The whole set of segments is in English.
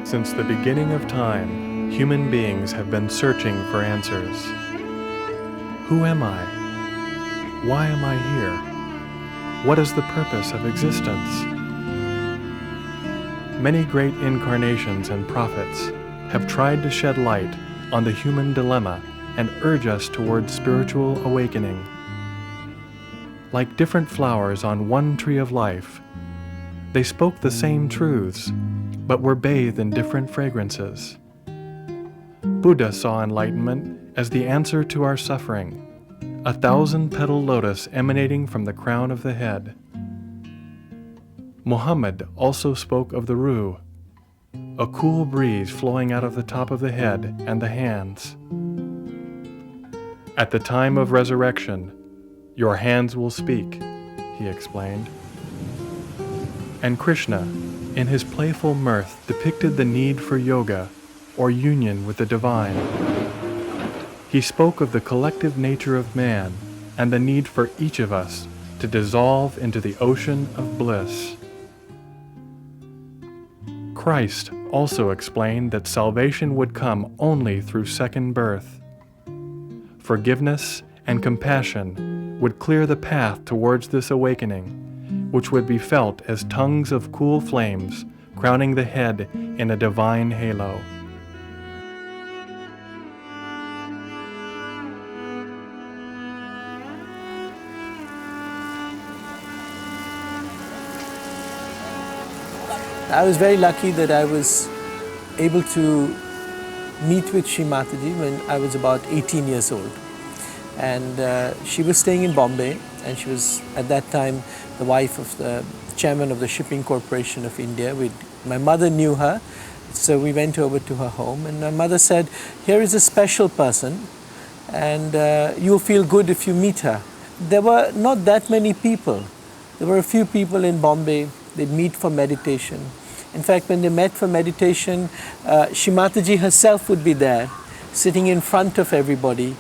Since the beginning of time, human beings have been searching for answers. Who am I? Why am I here? What is the purpose of existence? Many great incarnations and prophets have tried to shed light on the human dilemma and urge us towards spiritual awakening. Like different flowers on one tree of life, they spoke the same truths, but were bathed in different fragrances. Buddha saw enlightenment as the answer to our suffering, a 1,000-petal lotus emanating from the crown of the head. Muhammad also spoke of the Ruh, a cool breeze flowing out of the top of the head and the hands. At the time of resurrection, your hands will speak, he explained. And Krishna, in his playful mirth, depicted the need for yoga, or union with the divine. He spoke of the collective nature of man and the need for each of us to dissolve into the ocean of bliss. Christ also explained that salvation would come only through second birth. Forgiveness and compassion would clear the path towards this awakening, which would be felt as tongues of cool flames crowning the head in a divine halo. I was very lucky that I was able to meet with Shri Mataji when I was about 18 years old. And she was staying in Bombay, and she was at that time the wife of the chairman of the Shipping Corporation of India. My mother knew her, so we went over to her home, and my mother said, here is a special person, and you'll feel good if you meet her. There were not that many people. There were a few people in Bombay. They'd meet for meditation. In fact, when they met for meditation, Shri Mataji herself would be there, sitting in front of everybody.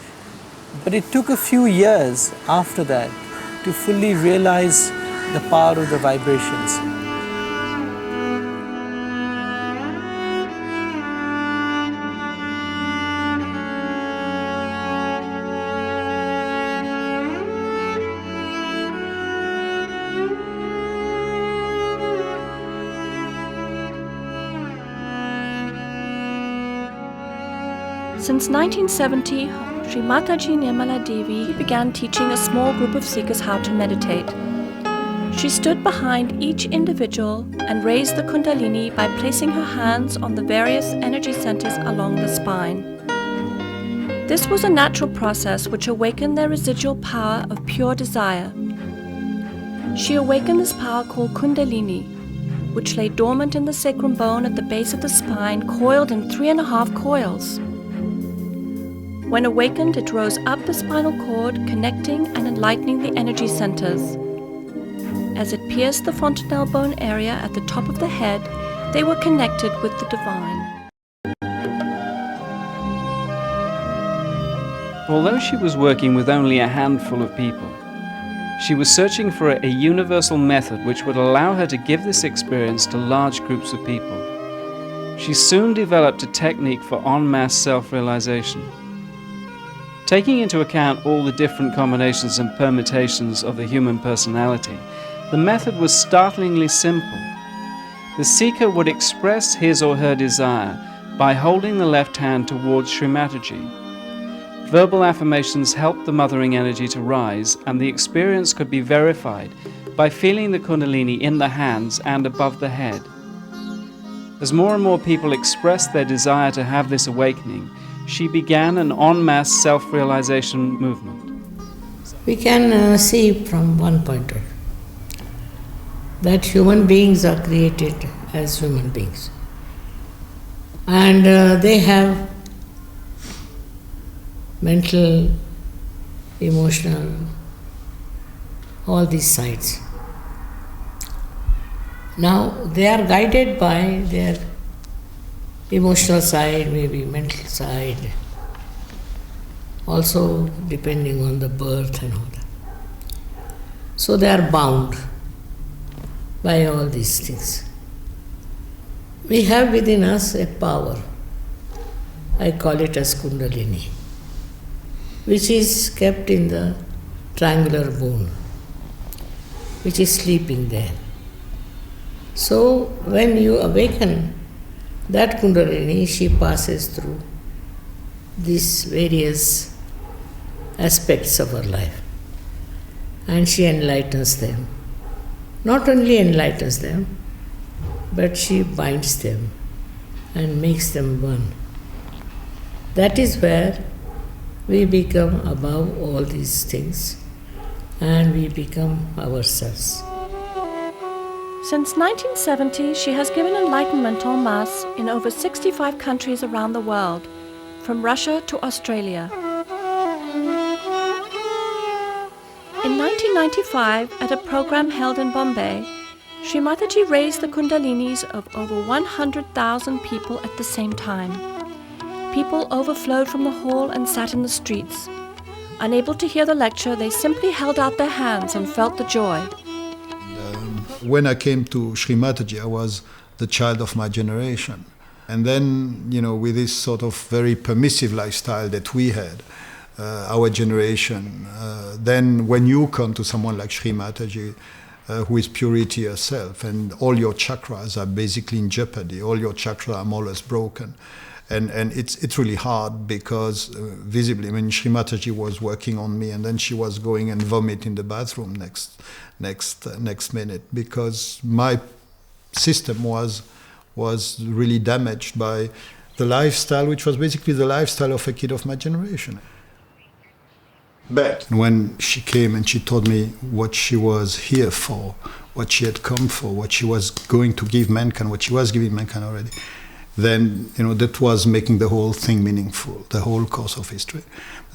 But it took a few years after that to fully realize the power of the vibrations. Since 1970, Shri Mataji Nirmala Devi began teaching a small group of seekers how to meditate. She stood behind each individual and raised the Kundalini by placing her hands on the various energy centers along the spine. This was a natural process which awakened their residual power of pure desire. She awakened this power called Kundalini, which lay dormant in the sacrum bone at the base of the spine, coiled in 3.5 coils. When awakened, it rose up the spinal cord, connecting and enlightening the energy centers. As it pierced the fontanelle bone area at the top of the head, they were connected with the divine. Although she was working with only a handful of people, she was searching for a universal method which would allow her to give this experience to large groups of people. She soon developed a technique for en masse self-realization. Taking into account all the different combinations and permutations of the human personality, the method was startlingly simple. The seeker would express his or her desire by holding the left hand towards Shri Mataji. Verbal affirmations helped the mothering energy to rise, and the experience could be verified by feeling the Kundalini in the hands and above the head. As more and more people expressed their desire to have this awakening, she began an en masse self-realization movement. We can see from one point of view that human beings are created as human beings. And they have mental, emotional, all these sides. Now they are guided by their emotional side, maybe mental side, also depending on the birth and all that. So they are bound by all these things. We have within us a power, I call it as Kundalini, which is kept in the triangular bone, which is sleeping there. So when you awaken that Kundalini, she passes through these various aspects of her life and she enlightens them. Not only enlightens them, but she binds them and makes them one. That is where we become above all these things and we become ourselves. Since 1970, she has given enlightenment en masse in over 65 countries around the world, from Russia to Australia. In 1995, at a program held in Bombay, Shri Mataji raised the kundalinis of over 100,000 people at the same time. People overflowed from the hall and sat in the streets. Unable to hear the lecture, they simply held out their hands and felt the joy. When I came to Shri Mataji, I was the child of my generation. And then, with this sort of very permissive lifestyle that we had, our generation, then when you come to someone like Shri Mataji, who is purity herself, and all your chakras are basically in jeopardy, all your chakras are more or less broken. And it's really hard because visibly, Shri Mataji was working on me and then she was going and vomit in the bathroom next minute because my system was really damaged by the lifestyle, which was basically the lifestyle of a kid of my generation. But when she came and she told me what she was here for, what she had come for, what she was going to give mankind, what she was giving mankind already, then that was making the whole thing meaningful, the whole course of history.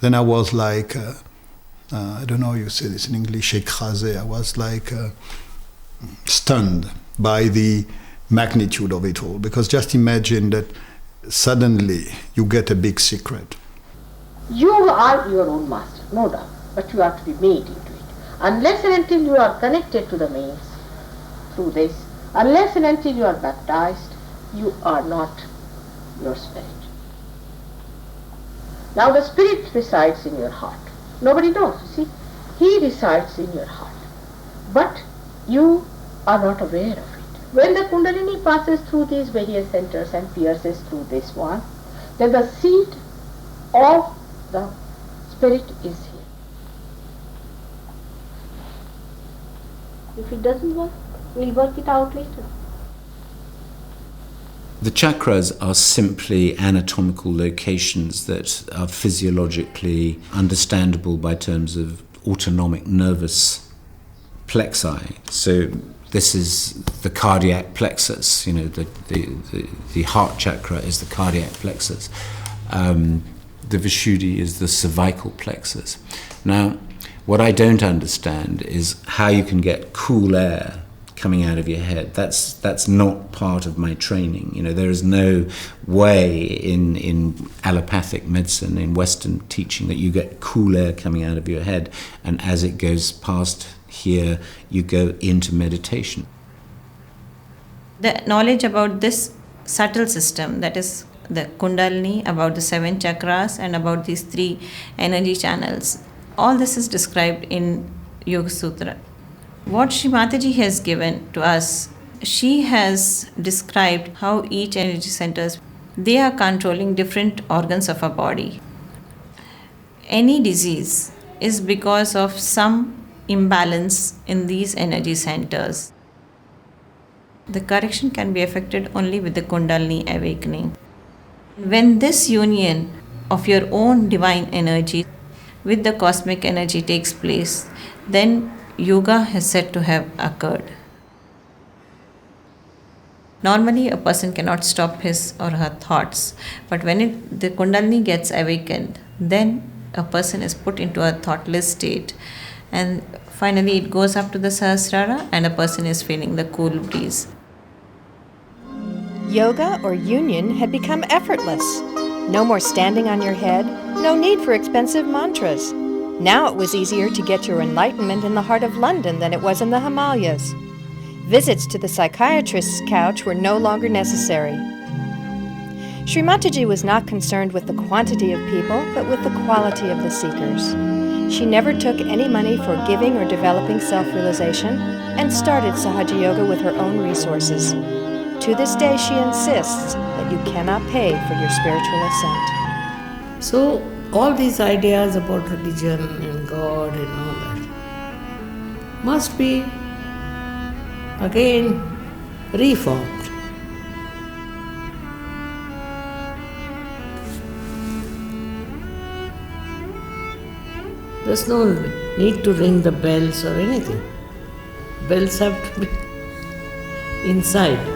Then I was like, I don't know how you say this in English, écrasé. I was like stunned by the magnitude of it all. Because just imagine that suddenly you get a big secret. You are your own master, no doubt, but you have to be made into it. Unless and until you are connected to the means through this, unless and until you are baptized, you are not your spirit. Now the spirit resides in your heart. Nobody knows, you see. He resides in your heart. But you are not aware of it. When the Kundalini passes through these various centers and pierces through this one, then the seed of the spirit is here. If it doesn't work, we'll work it out later. The chakras are simply anatomical locations that are physiologically understandable by terms of autonomic nervous plexi. So this is the cardiac plexus, the heart chakra is the cardiac plexus. The Vishuddhi is the cervical plexus. Now, what I don't understand is how you can get cool air coming out of your head. That's not part of my training. There is no way in allopathic medicine, in Western teaching, that you get cool air coming out of your head, and as it goes past here, you go into meditation. The knowledge about this subtle system, that is the Kundalini, about the 7 chakras, and about these 3 energy channels, all this is described in Yoga Sutra. What Shri Mataji has given to us, she has described how each energy centers, they are controlling different organs of our body. Any disease is because of some imbalance in these energy centers. The correction can be effected only with the Kundalini awakening. When this union of your own divine energy with the cosmic energy takes place, then yoga is said to have occurred. Normally, a person cannot stop his or her thoughts, but when the Kundalini gets awakened, then a person is put into a thoughtless state, and finally it goes up to the Sahasrara and a person is feeling the cool breeze. Yoga or union had become effortless. No more standing on your head, no need for expensive mantras. Now it was easier to get your enlightenment in the heart of London than it was in the Himalayas. Visits to the psychiatrist's couch were no longer necessary. Shri Mataji was not concerned with the quantity of people, but with the quality of the seekers. She never took any money for giving or developing self-realization and started Sahaja Yoga with her own resources. To this day, she insists that you cannot pay for your spiritual ascent. So, all these ideas about religion and God and all that must be again reformed. There's no need to ring the bells or anything. Bells have to be inside.